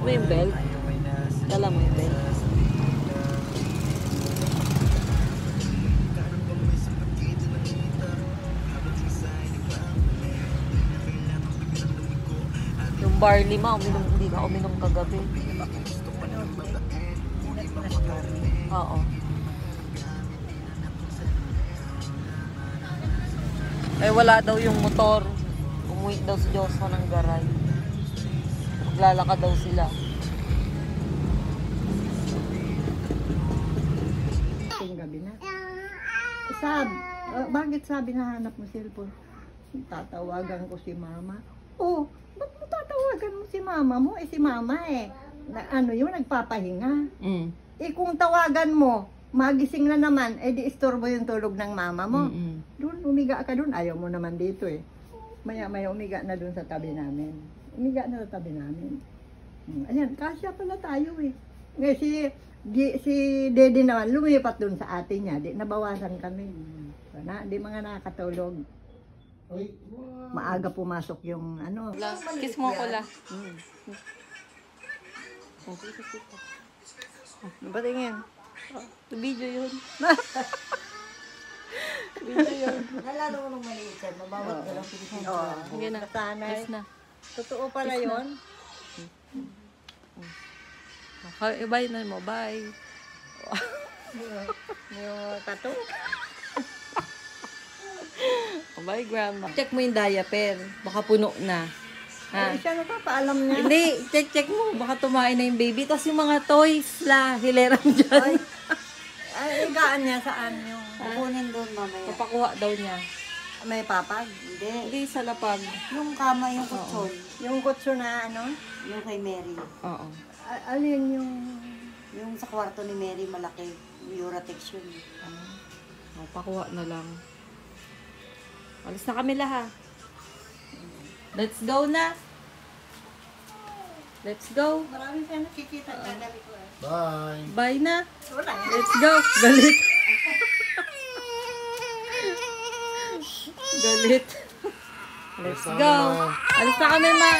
mo yung belt? Dala mo yung belt. Yung barley ma, hindi ka uminom kagabi. Oo. Eh wala daw yung motor. Umuwi daw si Joshua ng garay. Maglalakad daw sila. Gabi na. Bakit sabi na hanap mo cellphone? Tatawagan ko si mama. Oh, ba't mo tatawagan mo si mama mo? Eh si mama nagpapahinga. Eh kung tawagan mo, magising na naman, eh di istorbo yung tulog ng mama mo. Doon, umiga ka doon. Ayaw mo naman dito eh. Maya-maya umiga na doon sa tabi namin. Umiga na sa tabi namin. Ayan, kasya pala tayo eh. Ngayon si Dede naman, lumipat doon sa ate niya. Di, nabawasan kami. So, di mga nakatulog. Maaga pumasok yung ano. Kiss mo ko la. Patingin. Video yun. Video yun. Nalalo ko nung maliit siya. Mabawat ka lang Pilipinas. Hindi na. Sanay. Na. Totoo pala yun. Bye na mo. Bye. Yung kato. Bye, Grandma. Check mo yung diaper. Baka puno na. Ha? Siya napapaalam niya. Hindi, check mo. Baka tumain na yung baby. Tapos yung mga toys la, hileran dyan. Ay, igaan niya saan yung... Kukunin doon mamaya. Papakuha daw niya. May papag? Hindi. Hindi sa lapag. Yung kama, yung kutsyon. Yung kutso na ano? Yung kay Mary. Oo. Alin yung... Yung sa kwarto ni Mary, malaki. Yung Uratex yun. Pakuha na lang. Alis na kami lahat. Let's go na. Let's go. Marami siya nakikita. Dadali ko. Bye. Bye na. Let's go. Galit. Galit. Let's go. Alis na kami, ma.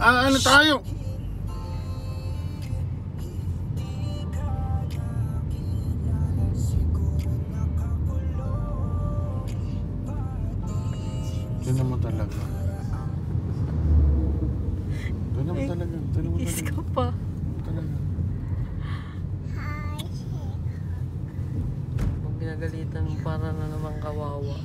Ano tayo? Doon naman talaga. Doon naman talaga. Doon naman Kiss talaga. ka pa. Talaga. Pag pinagalitan mo, para na naman kawawa.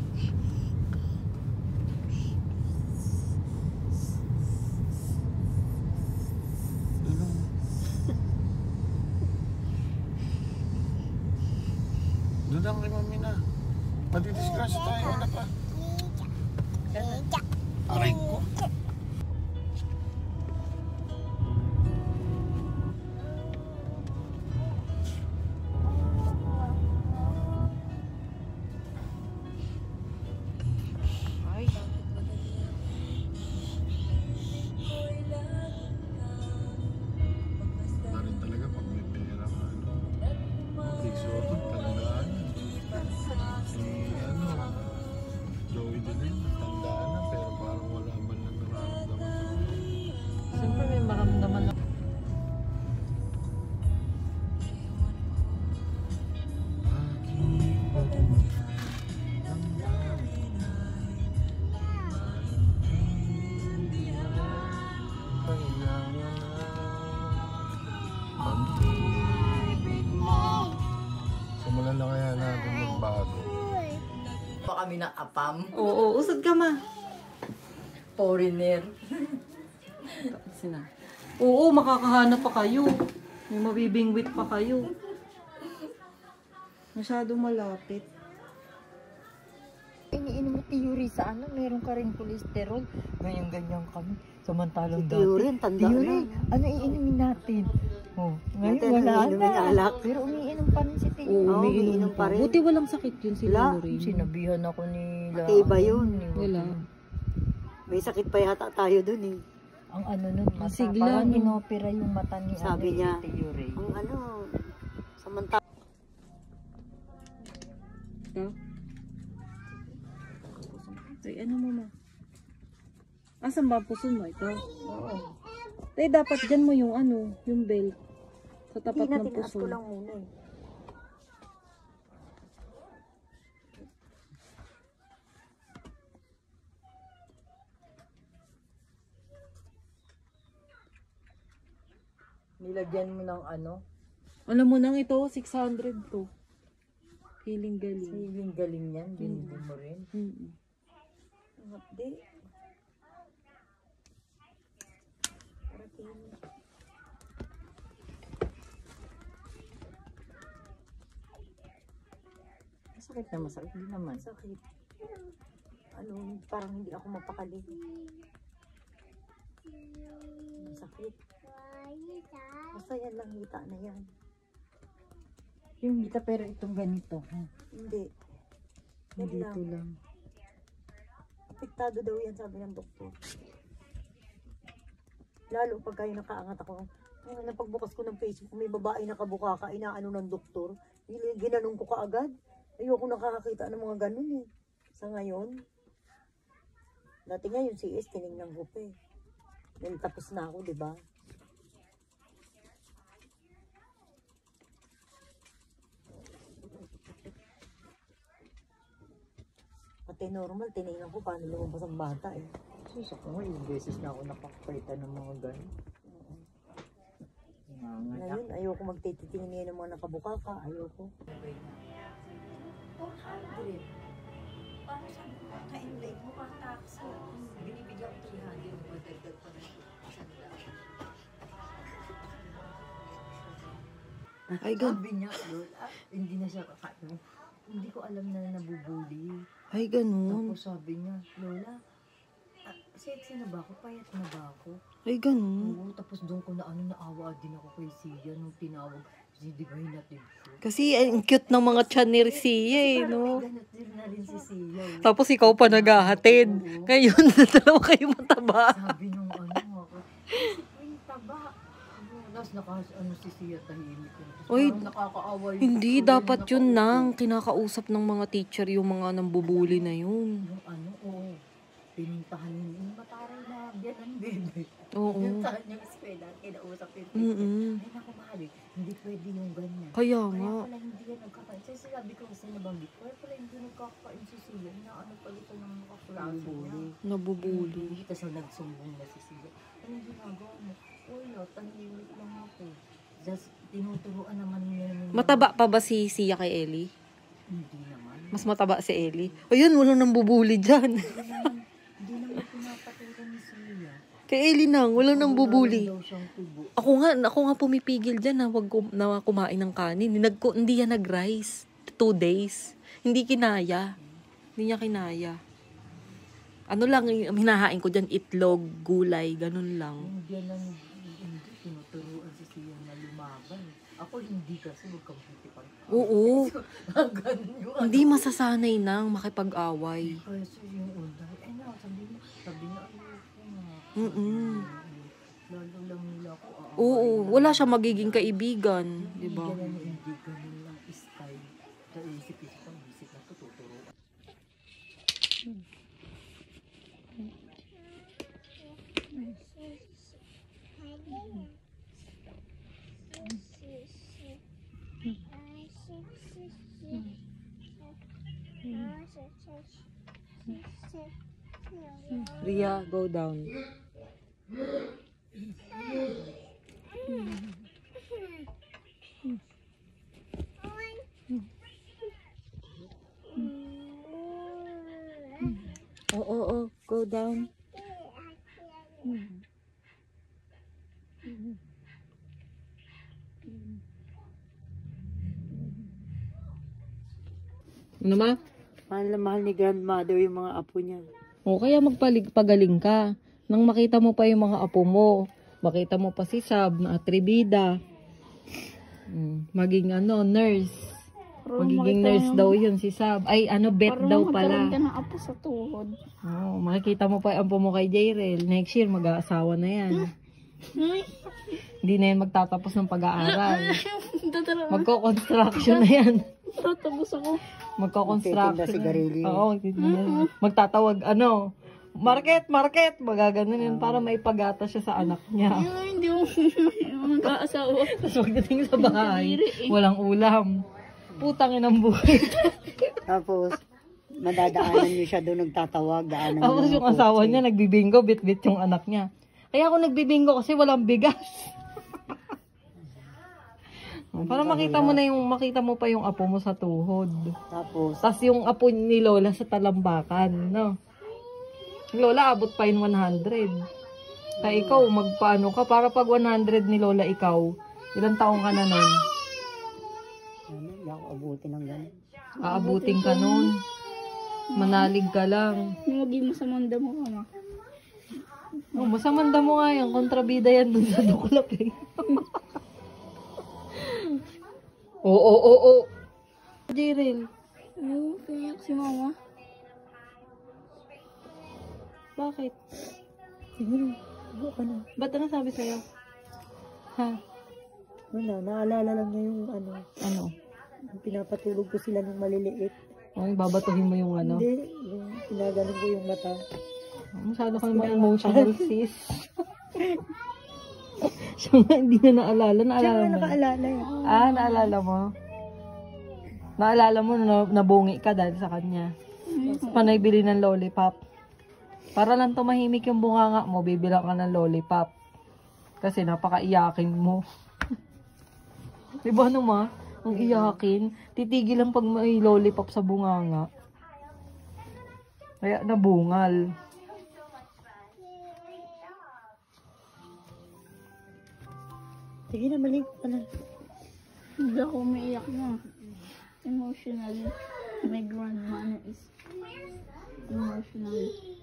Doon lang kay Mami na. Padidisgrasya tayo, anak ka. Aray ko. Ay. Darin talaga pag may pera ka. Big Soto, tandaan. Si Joey din tandaan na pero parang wala man lang nararamdaman sa mga. Siyempre may maramdaman na. Simulan na kaya natin magbago. Pa kami ng apam. Oo, usad ka, ma. Foreigner. Sina. Oo, makakahanap pa kayo. May mabibingwit pa kayo. Masyado malapit. Iniinom mo theory sa ano, meron ka rin cholesterol. Ganyan-ganyan kami. Samantalang Theory, ang tanda theory, na. ano iinumin natin? Oh, ngayon Natin, wala umiinom na. ng alak. Pero umiinom pa rin si Theo. Oo, Oo, umiinom pa rin. Buti walang sakit yun si Wala. Lorraine. Sinabihan ako ni Matibay yun. Wala. May sakit pa yata tayo dun eh. Ang ano nun, mata. Sigla, Parang no? inopera yung mata ni Sabi ano, niya. si Theory. Ang ano, samantala. Ay, ano mo ma? Asan ba ang puso mo ito? Oo. Eh, dapat dyan mo yung ano, yung belt. Sa tapat ng tinaas puso. ko lang muna eh. Nilagyan mo ng ano? Alam mo nang ito, 600 to. Feeling galing. Feeling galing yan. Binili mo rin. Mm. Hindi. Masakit na masakit. Hindi naman. Sakit. Ano, parang hindi ako mapakali. Sakit. Basta yan lang, hita na yan. Yung kita pero itong ganito. Ha? Hindi. Yan Dito lang. lang. Apektado daw yan, sabi ng doktor. Lalo pag kayo nakaangat ako. Ngayon, pagbukas ko ng Facebook, may babae nakabuka ka, inaano ng doktor. Ginanong ko kaagad. Ayoko nakakakita ng mga ganun eh. Sa ngayon. Dati nga yung CS, tinignan ko pa eh. Dahil tapos na ako, di ba? Pati normal, tinignan ko paano lumabas ang bata eh. Sus, ako nga, yung beses na ako nakakita ng mga ganun. Nanganak. Ngayon, ayoko magtititingin ngayon ng mga nakabuka ka. Ayoko. Parang sabi ko, ka-invite mo pa taxi. Binibigyan ko 300 mo, dagdag pa ng 100. Ay, gan. Sabi niya, Lord, hindi na siya kakain. Hindi ko alam na nabubuli. Ay, ganun. Tapos sabi niya, Lola, sexy na ba ako? Payat na ba ako? Ay, ganun. Oo, tapos doon ko na naawa din ako kay Sia nung tinawag si Divine natin ko. Kasi ang cute ng mga tiyan ni Sia eh, no? Ganun din na rin si Sia. Tapos ikaw pa naghahatid. Ngayon, dalawa kayo mataba. Sabi nung ako, si Queen taba. Tapos si Sia tahimik. Uy, Parang nakakaawa yun. Hindi, Parang dapat yun nakaupo. nang kinakausap ng mga teacher yung mga nambubuli na yun. Yung oo. Pinuntahan yung mataray na yan ang bebe. Oo. Pinuntahan yung eskwela, kinausap yung teacher. Mm-mm. Ay naku mahali, hindi pwede yung ganyan. Kaya Kaya nga. pala hindi yan nagkakain. Kasi sabi ko kasi nabanggit ko, kaya pala hindi nagkakain si Sia. Inaano pala ito ng kaklase niya. Nabubuli. Tapos nagsumbong na si Sia. Anong ginagawa mo? Wala, tahimik lang ako. Just tinuturuan naman nila. Mataba pa ba si Sia kay Ellie? Hindi naman. Mas mataba si Ellie. Ayun, walang nambubuli dyan. Hindi naman pinapatulan ni Sia. Kay Ellie nang, walang nambubuli. Daw siyang tubo. Ako nga pumipigil dyan na wag na kumain ng kanin. Hindi yan nag-rice. 2 days. Hindi kinaya. Hindi niya kinaya. Ano lang, hinahain ko dyan, itlog, gulay, ganun lang. Hindi lang, hindi tinuturuan si Sia na lumaban. Ako hindi kasi magkampiti pa. Oo. Ganun yung Hindi masasanay nang makipag-away. Kasi yung una, sabi niya, ayoko nga. Mm-mm. Lalo lang nila ako. Oo, wala siya magiging kaibigan, di ba? Hindi ganun lang style. Sa isip-isip ang isip na tuturuan. Ria, go down. Oo, go down. Ano ma? Mahal na mahal ni grandmother yung mga apo niya. O kaya magpagaling ka. Nang makita mo pa yung mga apo mo. Makita mo pa si Sab na atribida. Maging nurse. Magiging nurse daw yun si Sab. Ay, vet daw pala. Magkaroon ka ng apo sa tuhod. Oo, makikita mo pa yung apo mo kay Jairel. Next year, mag-aasawa na yan. Hindi na yan magtatapos ng pag-aaral. Magko-construction na yan. Tatapos ako. Magko-construction. Magtitinda sigarilyo. Oo, magtitinda. Magtatawag, Market, market! Magaganon yun para maipagata siya sa anak niya. Hindi mo mag-aasawa. Tapos pagdating sa bahay, walang ulam. Putang inang buhay. Tapos, madadaanan niyo siya doon nagtatawag. Daanan Tapos niyo yung asawa niya nagbibingo, bit-bit yung anak niya. Kaya ako nagbibingo kasi walang bigas. Para makita mo pa yung apo mo sa tuhod. Tapos yung apo ni Lola sa talambakan, no? Lola abot pa yung 100. Kaya ikaw magpaano ka para pag 100 ni Lola ikaw, ilang taong ka na nun? Hindi ako abutin ng gano'n. Aabutin ka nun. Manalig ka lang. Maging masamang damo ka ma. Oh, masamang damo nga yan. Kontrabida yan dun sa duklap eh. Oo. Jiril. Ay, kaya si mama. Bakit? Sige, ano ka na. Ba't ano sabi sa'yo? Ha? Wala, naalala lang niya yung ano. Ano? Pinapatulog ko sila ng maliliit. Ay, babatuhin mo yung ano? Hindi, yung pinaganon ko yung mata. Masyado ka naman emotional sis. Siya nga hindi na naalala. Naalala mo? Nakaalala yun. Naalala mo? Naalala mo na nabungi ka dahil sa kanya. Panay bili ng lollipop. Para lang tumahimik yung bunganga mo, bibilang ka ng lollipop. Kasi napakaiyakin mo. Diba naman? Ang iyakin. Titigil lang pag may lollipop sa bunganga. Kaya nabungal. Sige na, mali ka na. Hindi ako umiiyak na. Emotionally. My grandma is emotionally.